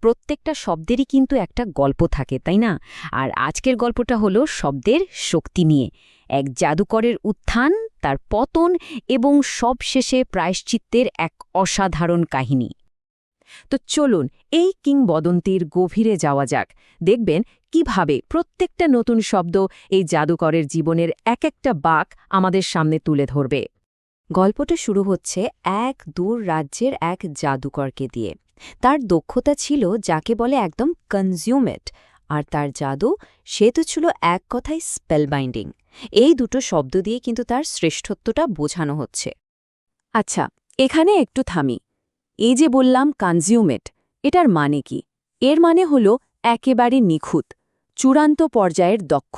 প্রত্যেকটা শব্দেরই কিন্তু একটা গল্প থাকে, তাই না? আর আজকের গল্পটা হলো শব্দের শক্তি নিয়ে। এক জাদুকরের উত্থান, তার পতন এবং সবশেষে প্রায়শ্চিত্তের এক অসাধারণ কাহিনী। তো চলুন এই কিংবদন্তির গভীরে যাওয়া যাক। দেখবেন কিভাবে প্রত্যেকটা নতুন শব্দ এই জাদুকরের জীবনের এক একটা বাঁক আমাদের সামনে তুলে ধরবে। গল্পটা শুরু হচ্ছে এক দূর রাজ্যের এক জাদুকরকে দিয়ে। তার দক্ষতা ছিল যাকে বলে একদম কনজিউমেট, আর তার জাদু সে তো ছিল এক কথায় স্পেলবাইন্ডিং। এই দুটো শব্দ দিয়ে কিন্তু তার শ্রেষ্ঠত্বটা বোঝানো হচ্ছে। আচ্ছা, এখানে একটু থামি। এই যে বললাম কনজিউমেট, এটার মানে কি? এর মানে হল একেবারে নিখুঁত, চূড়ান্ত পর্যায়ের দক্ষ।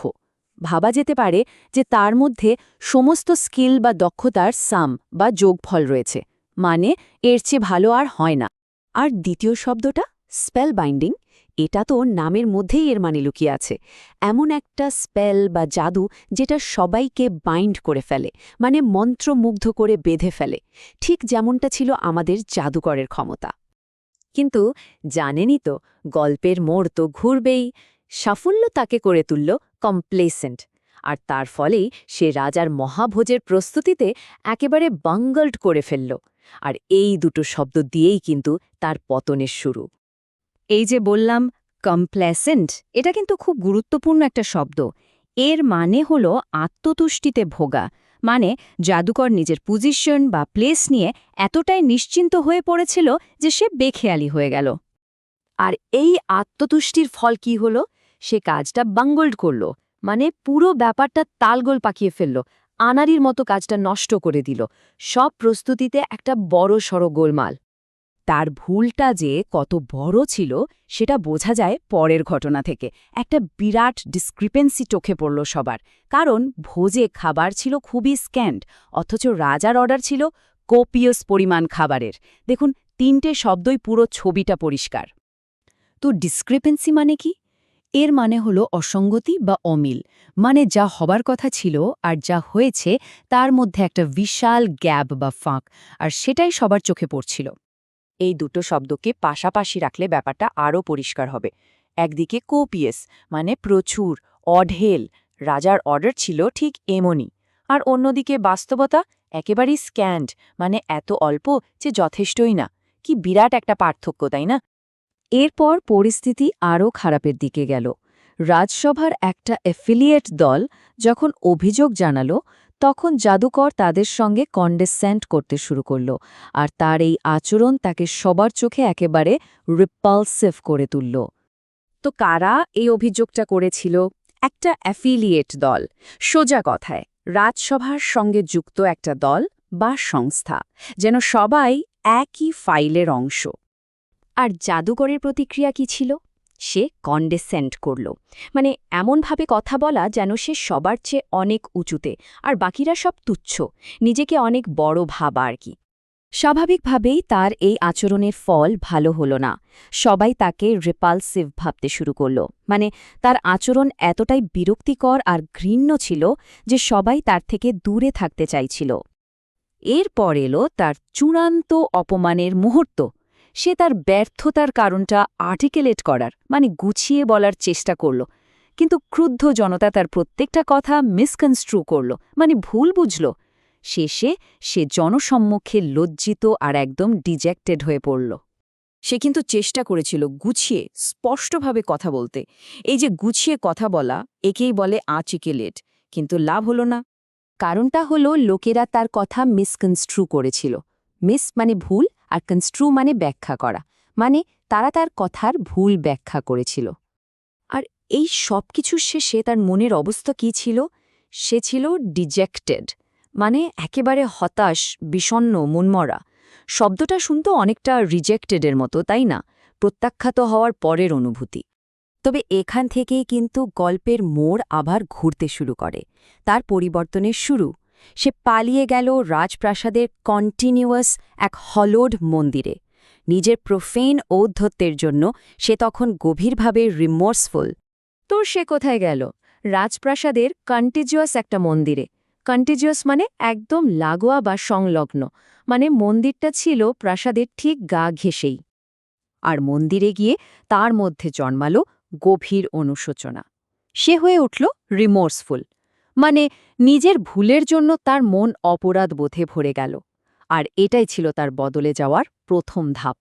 ভাবা যেতে পারে যে তার মধ্যে সমস্ত স্কিল বা দক্ষতার সাম বা যোগফল রয়েছে, মানে এর চেয়ে ভালো আর হয় না। আর দ্বিতীয় শব্দটা স্পেল বাইন্ডিং, এটা তো নামের মধ্যেই এর মানে লুকিয়ে আছে। এমন একটা স্পেল বা জাদু যেটা সবাইকে বাইন্ড করে ফেলে, মানে মন্ত্রমুগ্ধ করে বেঁধে ফেলে, ঠিক যেমনটা ছিল আমাদের জাদুকরের ক্ষমতা। কিন্তু জানেনই তো, গল্পের মোড় তো ঘুরবেই। সাফল্য তাকে করে তুলল কমপ্লেসেন্ট, আর তার ফলেই সে রাজার মহাভোজের প্রস্তুতিতে একেবারে বাঙ্গল্ড করে ফেলল। আর এই দুটো শব্দ দিয়েই কিন্তু তার পতনের শুরু। এই যে বললাম কমপ্লেসেন্ট, এটা কিন্তু খুব গুরুত্বপূর্ণ একটা শব্দ। এর মানে হল আত্মতুষ্টিতে ভোগা, মানে জাদুকর নিজের পজিশন বা প্লেস নিয়ে এতটাই নিশ্চিন্ত হয়ে পড়েছিল যে সে বেখেয়ালি হয়ে গেল। আর এই আত্মতুষ্টির ফল কি হল? সে কাজটা বাঙ্গল্ড করল, মানে পুরো ব্যাপারটা তালগোল পাকিয়ে ফেলল, আনাড়ির মতো কাজটা নষ্ট করে দিল। সব প্রস্তুতিতে একটা বড় সড় গোলমাল। তার ভুলটা যে কত বড় ছিল সেটা বোঝা যায় পরের ঘটনা থেকে। একটা বিরাট ডিসক্রিপেন্সি চোখে পড়ল সবার, কারণ ভোজে খাবার ছিল খুবই স্ক্যান্ড, অথচ রাজার অর্ডার ছিল কোপিয়াস পরিমাণ খাবারের। দেখুন, তিনটে শব্দই পুরো ছবিটা পরিষ্কার। তো ডিসক্রিপেন্সি মানে কি? এর মানে হলো অসঙ্গতি বা অমিল, মানে যা হবার কথা ছিল আর যা হয়েছে তার মধ্যে একটা বিশাল গ্যাপ বা ফাঁক, আর সেটাই সবার চোখে পড়ছিল। এই দুটো শব্দকে পাশাপাশি রাখলে ব্যাপারটা আরও পরিষ্কার হবে। একদিকে কোপিয়াস, মানে প্রচুর, অঢেল, রাজার অর্ডার ছিল ঠিক এমনই। আর অন্যদিকে বাস্তবতা একেবারেই স্ক্যান্ড, মানে এত অল্প যে যথেষ্টই না। কি বিরাট একটা পার্থক্য, তাই না? এরপর পরিস্থিতি আরও খারাপের দিকে গেল। রাজসভার একটা অ্যাফিলিয়েট দল যখন অভিযোগ জানালো, তখন জাদুকর তাদের সঙ্গে কন্ডেসেন্ট করতে শুরু করল, আর তার এই আচরণ তাকে সবার চোখে একেবারে রিপালসিভ করে তুলল। তো কারা এই অভিযোগটা করেছিল? একটা অ্যাফিলিয়েট দল, সোজা কথায় রাজসভার সঙ্গে যুক্ত একটা দল বা সংস্থা, যেন সবাই একই ফাইলের অংশ। আর জাদুকরের প্রতিক্রিয়া কি ছিল? সে কন্ডেসেন্ট করল, মানে এমনভাবে কথা বলা যেন সে সবার চেয়ে অনেক উঁচুতে, আর বাকিরা সব তুচ্ছ, নিজেকে অনেক বড় ভাবা আর কি। স্বাভাবিকভাবেই তার এই আচরণের ফল ভালো হলো না। সবাই তাকে রিপালসিভ ভাবতে শুরু করল, মানে তার আচরণ এতটাই বিরক্তিকর আর ঘৃণ্য ছিল যে সবাই তার থেকে দূরে থাকতে চাইছিল। এরপর এলো তার চূড়ান্ত অপমানের মুহূর্ত। সে তার ব্যর্থতার কারণটা আর্টিকুলেট করার, মানে গুছিয়ে বলার চেষ্টা করল, কিন্তু ক্রুদ্ধ জনতা তার প্রত্যেকটা কথা মিসকনস্ট্রু করল, মানে ভুল বুঝল। শেষে সে জনসম্মুখে লজ্জিত আর একদম ডিজেক্টেড হয়ে পড়ল। সে কিন্তু চেষ্টা করেছিল গুছিয়ে স্পষ্টভাবে কথা বলতে। এই যে গুছিয়ে কথা বলা, একেই বলে আর্টিকুলেট, কিন্তু লাভ হলো না। কারণটা হলো লোকেরা তার কথা মিসকনস্ট্রু করেছিল। মিস মানে ভুল, আর কনস্ট্রু মানে ব্যাখ্যা করা, মানে তারা তার কথার ভুল ব্যাখ্যা করেছিল। আর এই সব কিছুর শেষে তার মনের অবস্থা কী ছিল? সে ছিল ডিজেক্টেড, মানে একেবারে হতাশ, বিষণ্ণ, মনমরা। শব্দটা শুনতো অনেকটা রিজেক্টেডের মতো, তাই না? প্রত্যাখ্যাত হওয়ার পরের অনুভূতি। তবে এখান থেকেই কিন্তু গল্পের মোড় আবার ঘুরতে শুরু করে। তার পরিবর্তনের শুরু। সে পালিয়ে গেল রাজপ্রাসাদের কন্টিনিউয়াস এক হলোড মন্দিরে। নিজের প্রফেন ঔদ্ধত্যের জন্য সে তখন গভীরভাবে রিমোর্সফুল। তো সে কোথায় গেল? রাজপ্রাসাদের কন্টিজিউয়াস একটা মন্দিরে। কন্টিজিউয়াস মানে একদম লাগোয়া বা সংলগ্ন, মানে মন্দিরটা ছিল প্রাসাদের ঠিক গা ঘেঁষেই। আর মন্দিরে গিয়ে তার মধ্যে জন্মালো গভীর অনুশোচনা। সে হয়ে উঠল রিমোর্সফুল, মানে নিজের ভুলের জন্য তার মন অপরাধ বোধে ভরে গেল। আর এটাই ছিল তার বদলে যাওয়ার প্রথম ধাপ।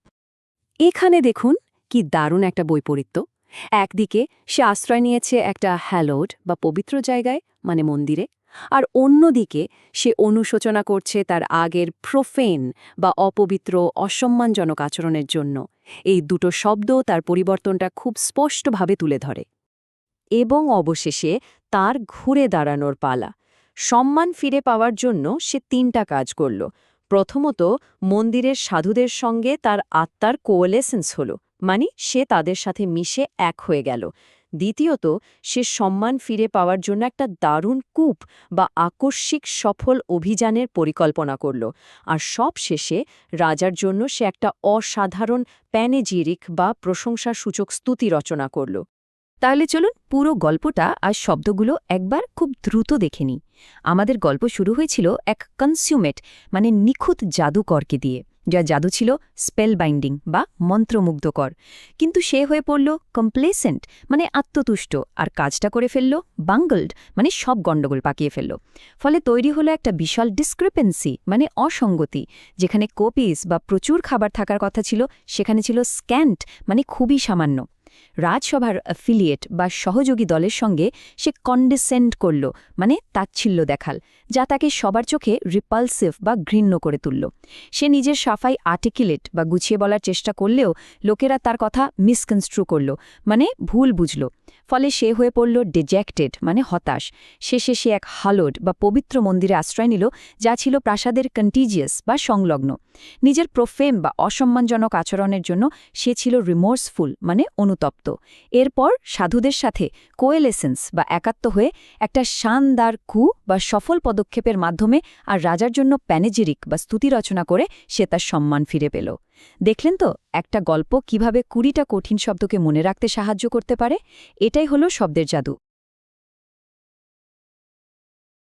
এখানে দেখুন কি দারুণ একটা বৈপরীত্য। একদিকে সে আশ্রয় নিয়েছে একটা হ্যালোড বা পবিত্র জায়গায়, মানে মন্দিরে, আর অন্যদিকে সে অনুশোচনা করছে তার আগের প্রোফেন বা অপবিত্র অসম্মানজনক আচরণের জন্য। এই দুটো শব্দ তার পরিবর্তনটা খুব স্পষ্টভাবে তুলে ধরে। এবং অবশেষে তার ঘুরে দাঁড়ানোর পালা। সম্মান ফিরে পাওয়ার জন্য সে ৩টা কাজ করল। প্রথমত, মন্দিরের সাধুদের সঙ্গে তার আত্মার কোঅলেসেন্স হল, মানে সে তাদের সাথে মিশে এক হয়ে গেল। দ্বিতীয়ত, সে সম্মান ফিরে পাওয়ার জন্য একটা দারুণ কূপ বা আকস্মিক সফল অভিযানের পরিকল্পনা করল। আর সব শেষে রাজার জন্য সে একটা অসাধারণ প্যানেজিরিক বা প্রশংসাসূচক স্তুতি রচনা করল। তাহলে চলুন পুরো গল্পটা আর শব্দগুলো একবার খুব দ্রুত দেখে নিই। আমাদের গল্প শুরু হয়েছিল এক কনসিউমেট, মানে নিখুঁত জাদুকরকে দিয়ে, যার জাদু ছিল স্পেল বাইন্ডিং বা মন্ত্রমুগ্ধকর। কিন্তু সে হয়ে পড়ল কমপ্লেসেন্ট, মানে আত্মতুষ্ট, আর কাজটা করে ফেলল বাঙ্গলড, মানে সব গণ্ডগোল পাকিয়ে ফেলল। ফলে তৈরি হলো একটা বিশাল ডিসক্রিপেন্সি, মানে অসঙ্গতি। যেখানে কোপিস বা প্রচুর খাবার থাকার কথা ছিল, সেখানে ছিল স্ক্যান্ট, মানে খুবই সামান্য। রাজসভার অ্যাফিলিয়েট বা সহযোগী দলের সঙ্গে সে কন্ডেসেন্ড করল, মানে তাচ্ছিল্য দেখাল, যা তাকে সবার চোখে রিপালসিভ বা ঘৃণ্য করে তুলল। সে নিজের সাফাই আর্টিকুলেট বা গুছিয়ে বলার চেষ্টা করলেও লোকেরা তার কথা মিসকনস্ট্রু করল, মানে ভুল বুঝল। ফলে সে হয়ে পড়ল ডিজেক্টেড, মানে হতাশ। শেষে সে এক হালোড বা পবিত্র মন্দিরে আশ্রয় নিল, যা ছিল প্রাসাদের কন্টিজিয়াস বা সংলগ্ন। নিজের প্রোফেম বা অসম্মানজনক আচরণের জন্য সে ছিল রিমোর্সফুল, মানে অনুতপ্ত। এরপর সাধুদের সাথে কোয়েলেসেন্স বা একাত্ম হয়ে একটা শানদার কু বা সফল পদক্ষেপের মাধ্যমে আর রাজার জন্য প্যানেজেরিক বা স্তুতি রচনা করে সে তার সম্মান ফিরে পেল। দেখলেন তো একটা গল্প কিভাবে ২০টা কঠিন শব্দকে মনে রাখতে সাহায্য করতে পারে? এটাই হলো শব্দের জাদু।